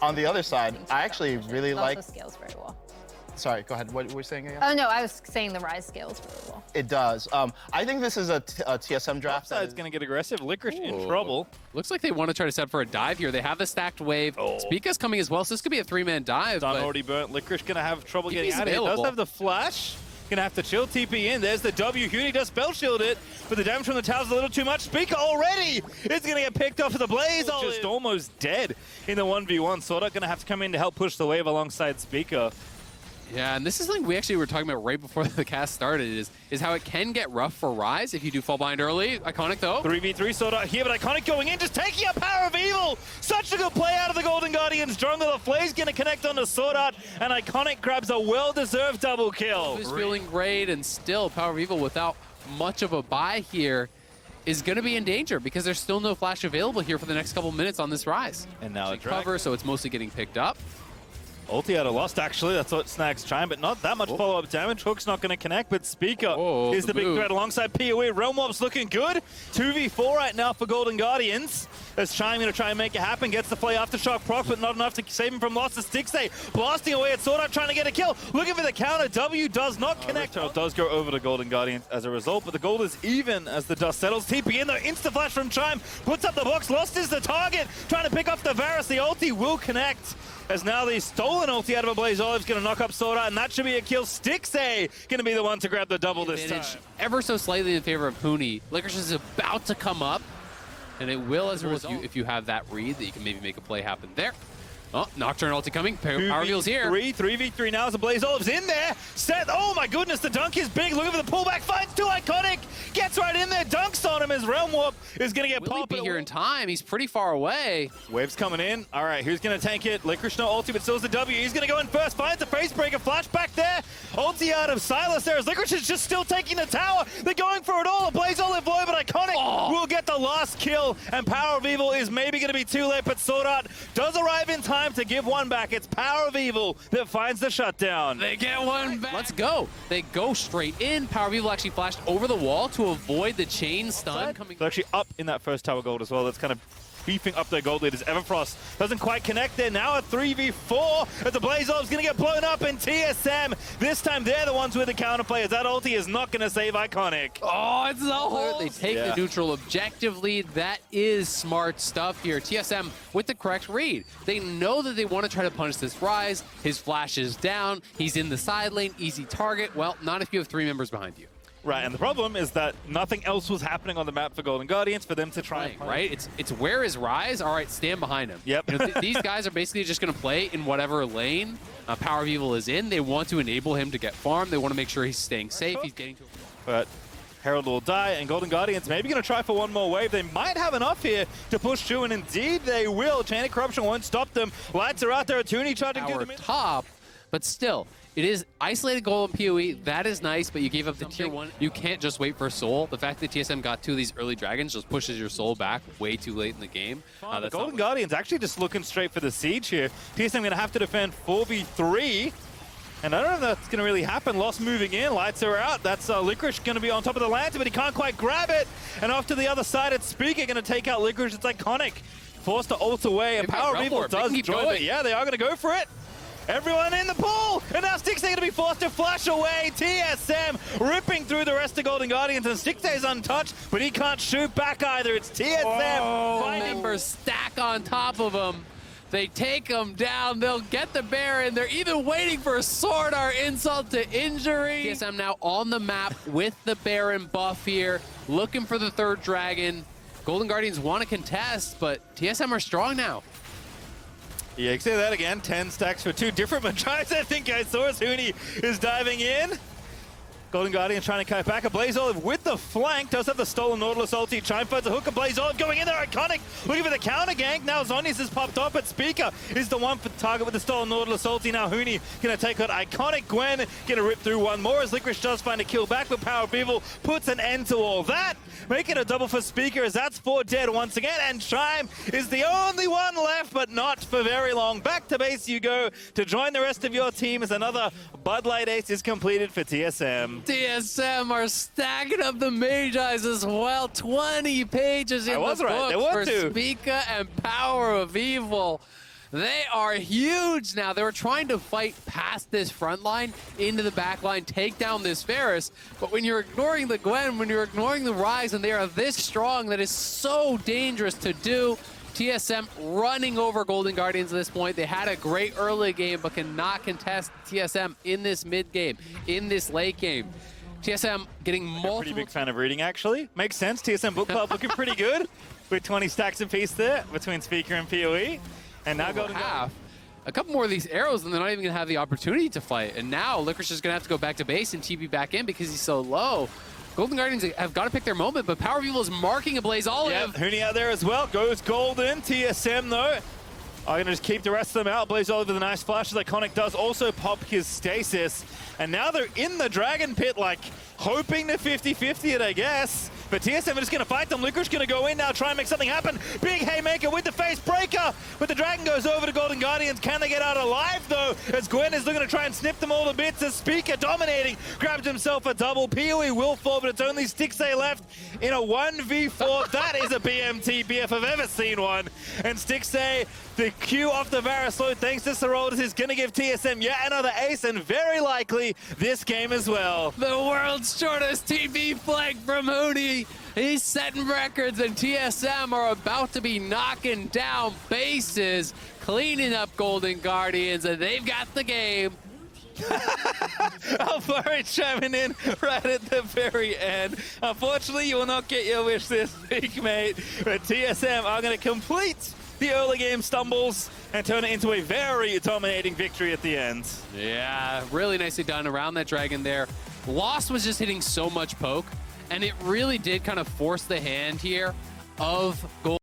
On the other side, I actually really like... It also scales very well. Sorry, go ahead. What were you saying again? Oh, no, I was saying the Rise scales really well. It does. I think this is a TSM draft. Side's going to get aggressive. Licorice in trouble. Looks like they want to try to set for a dive here. They have the stacked wave. Spica's coming as well, so this could be a 3-man dive. Stun already burnt. Licorice going to have trouble getting out of here. Available. Does have the flash. Gonna have to chill TP in. There's the W. Huni does spell shield it, but the damage from the tower's a little too much. Spica already is gonna get picked off of the Blaze. Just almost dead in the 1v1. Sorta gonna have to come in to help push the wave alongside Spica. Yeah, and this is something we actually were talking about right before the cast started, is how it can get rough for Rise if you do fall behind early. Iconic though. 3v3 Sorta here, but Iconic going in, just taking a Power of Evil. Such a good play out of the Golden Guardians. Jungle, the Flay's gonna connect onto Sword and Iconic grabs a well-deserved double kill. Who's feeling great, and still Power of Evil without much of a buy here is going to be in danger because there's still no flash available here for the next couple minutes on this Rise. And now it's cover, so it's mostly getting picked up. Ulti out of Lost, actually. That's what snags Chime, but not that much follow-up damage. Hook's not going to connect, but Spica is the big threat alongside PoE. Realm Warp's looking good. 2v4 right now for Golden Guardians. As Chime going to try and make it happen. Gets the play Aftershock proc, but not enough to save him from Lost. The Stixay blasting away at Sword Art, trying to get a kill. Looking for the counter. W does not connect. Does go over to Golden Guardians as a result, but the gold is even as the dust settles. TP in though. Insta-flash from Chime. Puts up the box. Lost is the target. Trying to pick off the Varus. The ulti will connect. As now the stolen ulti out of a Blaze Olive's going to knock up Sword Art, and that should be a kill. Stixay going to be the one to grab the double this time. Ever so slightly in favor of Huni. Licorice is about to come up, and it will as a result if you have that read that you can maybe make a play happen there. Oh, Nocturne ulti coming. Power Reveal's here. 3v3 now as the Blaze Olive's in there. Set. Oh my goodness, the dunk is big. Looking for the pullback. Finds two Iconic. Gets right in there. Dunks on him as Realm Warp is going to get popped. Will he be here in time? He's pretty far away. Wave's coming in. All right, who's going to tank it? Licorice no ulti, but still's the W. He's going to go in first. Finds a face breaker. Flashback there. Ulti out of Silas there as Licorice is just still taking the tower. They're going for it all. A Blaze Olive low, but Iconic will get the last kill. And Power of Evil is maybe going to be too late, but Sword Art does arrive in time to give one back. It's Power of Evil that finds the shutdown. They get one back. Let's go. They go straight in. Power of Evil actually flashed over the wall to avoid the chain stun coming. They're actually up in that first tower gold as well. That's kind of beefing up their gold leaders. Everfrost doesn't quite connect there. Now a 3v4 as the Blaze Olive's going to get blown up in TSM. This time they're the ones with the counterplay as that ulti is not going to save Iconic. Oh, it's the whole. They take the neutral objective lead. That is smart stuff here. TSM with the correct read. They know that they want to try to punish this Rise. His flash is down. He's in the side lane. Easy target. Well, not if you have 3 members behind you. Right, and the problem is that nothing else was happening on the map for Golden Guardians for them to try and right? It's where is Rise? All right, stand behind him. Yep. You know, these guys are basically just going to play in whatever lane Power of Evil is in. They want to enable him to get farm. They want to make sure he's staying safe. He's getting to. But Herald will die, and Golden Guardians maybe going to try for one more wave. They might have enough here to push through, and indeed they will. Chain of Corruption won't stop them. Lights are out there. Tooney charging through the top, but still. It is isolated gold in PoE. That is nice, but you gave up the tier 1. You can't just wait for Soul. The fact that TSM got 2 of these early dragons just pushes your Soul back way too late in the game. The Golden Guardians actually just looking straight for the siege here. TSM going to have to defend 4v3. And I don't know if that's going to really happen. Lost moving in. Lights are out. That's Licorice going to be on top of the lantern, but he can't quite grab it. And off to the other side, it's Spica going to take out Licorice. It's Iconic. Forced to ult away, and Power of Evil does join it. Yeah, they are going to go for it. Everyone in the pool! And now Stixay going to be forced to flash away. TSM ripping through the rest of Golden Guardians, and Stixay's untouched, but he can't shoot back either. It's TSM. Members stack on top of him. They take him down. They'll get the Baron. They're even waiting for a Sword Art insult to injury. TSM now on the map with the Baron buff here, looking for the 3rd dragon. Golden Guardians want to contest, but TSM are strong now. Yeah, you can say that again. 10 stacks for 2 different Magi. I think I saw as Huni is diving in. Golden Guardian trying to kite back. A Blaze Olive with the flank. Does have the stolen Nautilus ulti. Chime finds a hook. A Blaze Olive going in there. Iconic looking for the counter gank. Now Zonius has popped up, but Spica is the one for target with the stolen Nautilus ulti. Now Huni going to take out Iconic. Gwen going to rip through one more as Licorice does find a kill back, but Power of Evil puts an end to all that. Making a double for Spica as that's 4 dead once again, and Chime is the only one left, but not for very long. Back to base you go to join the rest of your team as another Bud Light Ace is completed for TSM. TSM are stacking up the Magi's as well. 20 pages in the book for Spica and Power of Evil. They are huge now. They were trying to fight past this front line into the back line, take down this Varus. But when you're ignoring the Gwen, when you're ignoring the Ryze, and they are this strong, that is so dangerous to do. TSM running over Golden Guardians at this point. They had a great early game, but cannot contest TSM in this mid game, in this late game. TSM getting multiple... Pretty big fan of reading, actually. Makes sense. TSM Book Club looking pretty good with 20 stacks apiece there between Speaker and PoE. And now Golden Guardians. A couple more of these arrows, and they're not even going to have the opportunity to fight. And now Licorice is going to have to go back to base and TP back in because he's so low. Golden Guardians have got to pick their moment, but Power Evil is marking a Blaze Olive. Yep, Huni out there as well. Goes Golden. TSM, though, are going to just keep the rest of them out. Blaze Olive with a nice flash, as Iconic does also pop his stasis. And now they're in the Dragon Pit, like, hoping to 50-50 it, I guess. But TSM are just going to fight them. Licorice going to go in now, try and make something happen. Big haymaker with the face breaker. But the Dragon goes over to Golden Guardians. Can they get out alive, though? As Gwen is looking to try and snip them all to bits. As Speaker dominating, grabs himself a double. PoE will fall, but it's only Stixay left in a 1v4. That is a BMT BF I've ever seen one. And Stixay, the Q off the Varus load, thanks to Sorolidus, is going to give TSM yet another ace, and very likely this game as well. The world's shortest TV flank from Huni. He's setting records, and TSM are about to be knocking down bases, cleaning up Golden Guardians, and they've got the game. Alfari chiming in right at the very end. Unfortunately, you will not get your wish this week, mate. But TSM are going to complete the early game stumbles and turn it into a very dominating victory at the end. Yeah, really nicely done around that Dragon there. Lost was just hitting so much poke, and it really did kind of force the hand here of Gold.